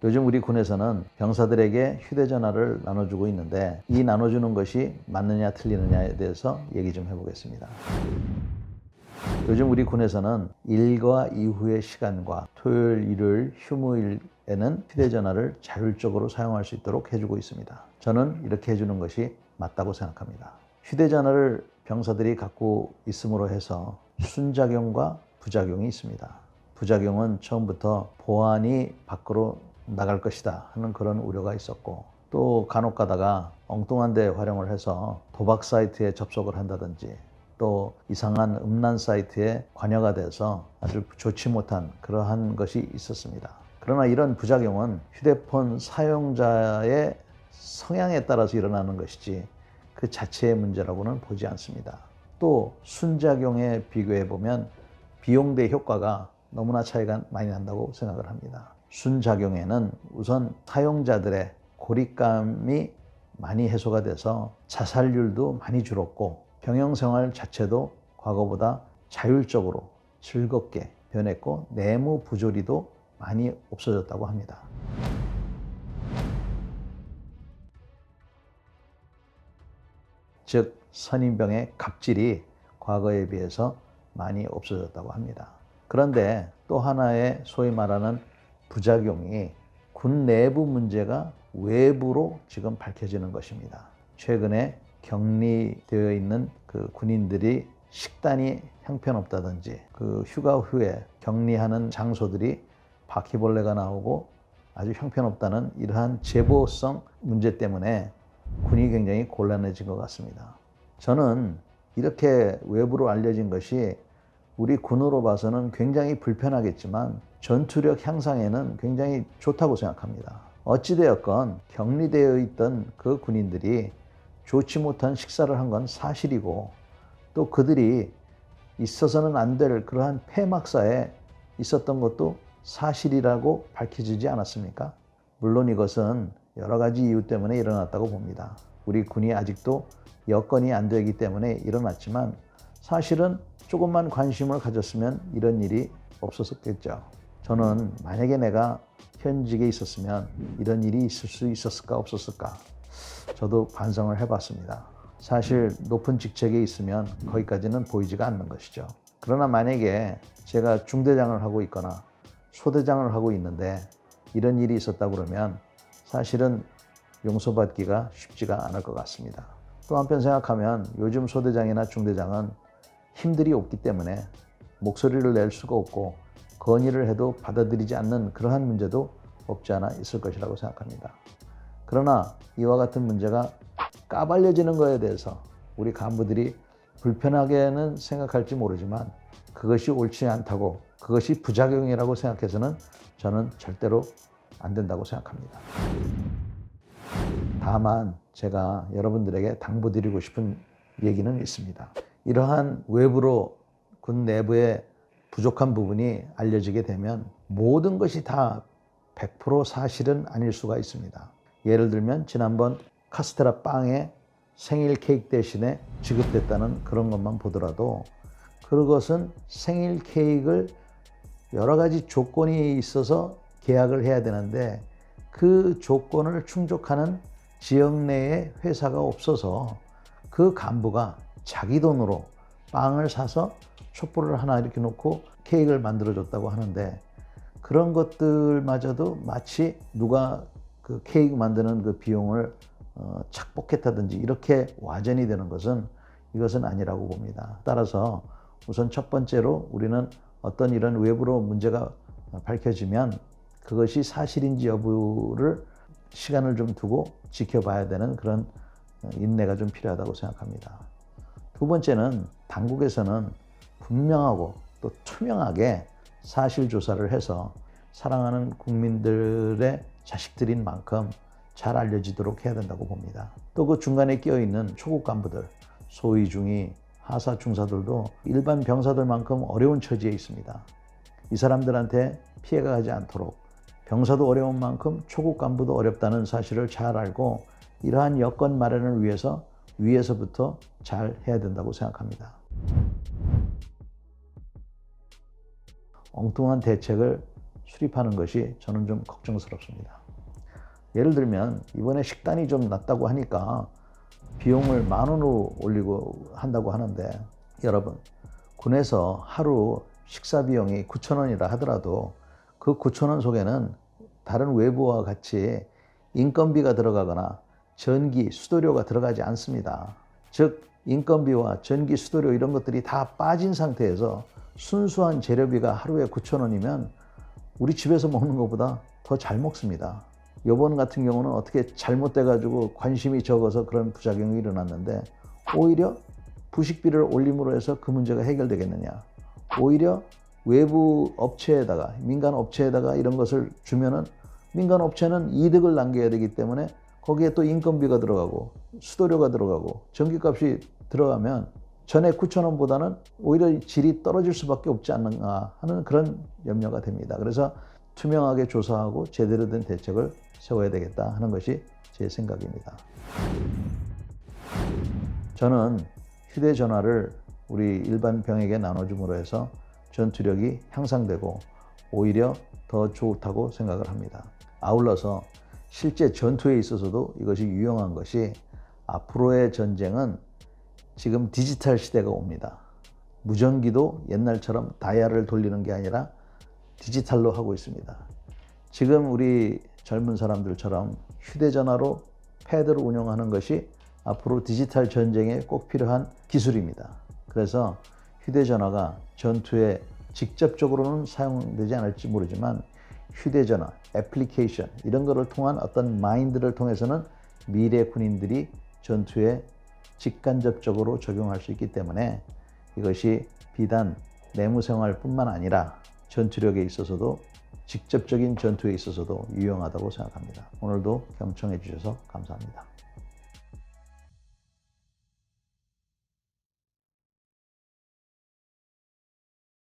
요즘 우리 군에서는 병사들에게 휴대전화를 나눠주고 있는데 이 나눠주는 것이 맞느냐 틀리느냐에 대해서 얘기 좀 해보겠습니다. 요즘 우리 군에서는 일과 이후의 시간과 토요일, 일요일, 휴무일에는 휴대전화를 자율적으로 사용할 수 있도록 해주고 있습니다. 저는 이렇게 해주는 것이 맞다고 생각합니다. 휴대전화를 병사들이 갖고 있음으로 해서 순작용과 부작용이 있습니다. 부작용은 처음부터 보안이 밖으로 나갈 것이다 하는 그런 우려가 있었고, 또 간혹 가다가 엉뚱한 데 활용을 해서 도박 사이트에 접속을 한다든지 또 이상한 음란 사이트에 관여가 돼서 아주 좋지 못한 그러한 것이 있었습니다. 그러나 이런 부작용은 휴대폰 사용자의 성향에 따라서 일어나는 것이지 그 자체의 문제라고는 보지 않습니다. 또 순작용에 비교해 보면 비용 대 효과가 너무나 차이가 많이 난다고 생각을 합니다. 순작용에는 우선 사용자들의 고립감이 많이 해소가 돼서 자살률도 많이 줄었고 병영생활 자체도 과거보다 자율적으로 즐겁게 변했고 내무 부조리도 많이 없어졌다고 합니다. 즉 선임병의 갑질이 과거에 비해서 많이 없어졌다고 합니다. 그런데 또 하나의 소위 말하는 부작용이 군 내부 문제가 외부로 지금 밝혀지는 것입니다. 최근에 격리되어 있는 그 군인들이 식단이 형편없다든지 그 휴가 후에 격리하는 장소들이 바퀴벌레가 나오고 아주 형편없다는 이러한 제보성 문제 때문에 군이 굉장히 곤란해진 것 같습니다. 저는 이렇게 외부로 알려진 것이 우리 군으로 봐서는 굉장히 불편하겠지만 전투력 향상에는 굉장히 좋다고 생각합니다. 어찌되었건 격리되어 있던 그 군인들이 좋지 못한 식사를 한 건 사실이고 또 그들이 있어서는 안 될 그러한 폐막사에 있었던 것도 사실이라고 밝혀지지 않았습니까? 물론 이것은 여러 가지 이유 때문에 일어났다고 봅니다. 우리 군이 아직도 여건이 안 되기 때문에 일어났지만 사실은 조금만 관심을 가졌으면 이런 일이 없었겠죠. 저는 만약에 내가 현직에 있었으면 이런 일이 있을 수 있었을까 없었을까 저도 반성을 해봤습니다. 사실 높은 직책에 있으면 거기까지는 보이지가 않는 것이죠. 그러나 만약에 제가 중대장을 하고 있거나 소대장을 하고 있는데 이런 일이 있었다 그러면 사실은 용서받기가 쉽지가 않을 것 같습니다. 또 한편 생각하면 요즘 소대장이나 중대장은 힘들이 없기 때문에 목소리를 낼 수가 없고 건의를 해도 받아들이지 않는 그러한 문제도 없지 않아 있을 것이라고 생각합니다. 그러나 이와 같은 문제가 까발려지는 것에 대해서 우리 간부들이 불편하게는 생각할지 모르지만 그것이 옳지 않다고 그것이 부작용이라고 생각해서는 저는 절대로 안 된다고 생각합니다. 다만 제가 여러분들에게 당부드리고 싶은 얘기는 있습니다. 이러한 외부로 군 내부의 부족한 부분이 알려지게 되면 모든 것이 다 100% 사실은 아닐 수가 있습니다. 예를 들면 지난번 카스테라 빵에 생일 케이크 대신에 지급됐다는 그런 것만 보더라도 그것은 생일 케이크를 여러 가지 조건이 있어서 계약을 해야 되는데 그 조건을 충족하는 지역 내에 회사가 없어서 그 간부가 자기 돈으로 빵을 사서 촛불을 하나 이렇게 놓고 케이크를 만들어줬다고 하는데 그런 것들마저도 마치 누가 그 케이크 만드는 그 비용을 착복했다든지 이렇게 와전이 되는 것은 이것은 아니라고 봅니다. 따라서 우선 첫 번째로 우리는 어떤 이런 외부로 문제가 밝혀지면 그것이 사실인지 여부를 시간을 좀 두고 지켜봐야 되는 그런 인내가 좀 필요하다고 생각합니다. 두 번째는 당국에서는 분명하고 또 투명하게 사실 조사를 해서 사랑하는 국민들의 자식들인 만큼 잘 알려지도록 해야 된다고 봅니다. 또 그 중간에 끼어있는 초급 간부들, 소위 중위, 하사 중사들도 일반 병사들만큼 어려운 처지에 있습니다. 이 사람들한테 피해가 가지 않도록 병사도 어려운 만큼 초급 간부도 어렵다는 사실을 잘 알고 이러한 여건 마련을 위해서 위에서부터 잘 해야 된다고 생각합니다. 엉뚱한 대책을 수립하는 것이 저는 좀 걱정스럽습니다. 예를 들면 이번에 식단이 좀 낮다고 하니까 비용을 10,000원으로 올리고 한다고 하는데, 여러분, 군에서 하루 식사 비용이 9,000원이라 하더라도 그 9,000원 속에는 다른 외부와 같이 인건비가 들어가거나 전기, 수도료가 들어가지 않습니다. 즉 인건비와 전기, 수도료 이런 것들이 다 빠진 상태에서 순수한 재료비가 하루에 9,000원이면 우리 집에서 먹는 것보다 더 잘 먹습니다. 이번 같은 경우는 어떻게 잘못돼 가지고 관심이 적어서 그런 부작용이 일어났는데, 오히려 부식비를 올림으로 해서 그 문제가 해결되겠느냐. 오히려 외부 업체에다가, 민간 업체에다가 이런 것을 주면은 민간 업체는 이득을 남겨야 되기 때문에 거기에 또 인건비가 들어가고 수도료가 들어가고 전기값이 들어가면 전에 9,000원보다는 오히려 질이 떨어질 수밖에 없지 않는가 하는 그런 염려가 됩니다. 그래서 투명하게 조사하고 제대로 된 대책을 세워야 되겠다 하는 것이 제 생각입니다. 저는 휴대전화를 우리 일반 병에게 나눠줌으로 해서 전투력이 향상되고 오히려 더 좋다고 생각을 합니다. 아울러서 실제 전투에 있어서도 이것이 유용한 것이, 앞으로의 전쟁은 지금 디지털 시대가 옵니다. 무전기도 옛날처럼 다이얼을 돌리는 게 아니라 디지털로 하고 있습니다. 지금 우리 젊은 사람들처럼 휴대전화로 패드를 운영하는 것이 앞으로 디지털 전쟁에 꼭 필요한 기술입니다. 그래서 휴대전화가 전투에 직접적으로는 사용되지 않을지 모르지만 휴대전화, 애플리케이션 이런 거를 통한 어떤 마인드를 통해서는 미래 군인들이 전투에 직간접적으로 적용할 수 있기 때문에 이것이 비단 내무생활뿐만 아니라 전투력에 있어서도, 직접적인 전투에 있어서도 유용하다고 생각합니다. 오늘도 경청해 주셔서 감사합니다.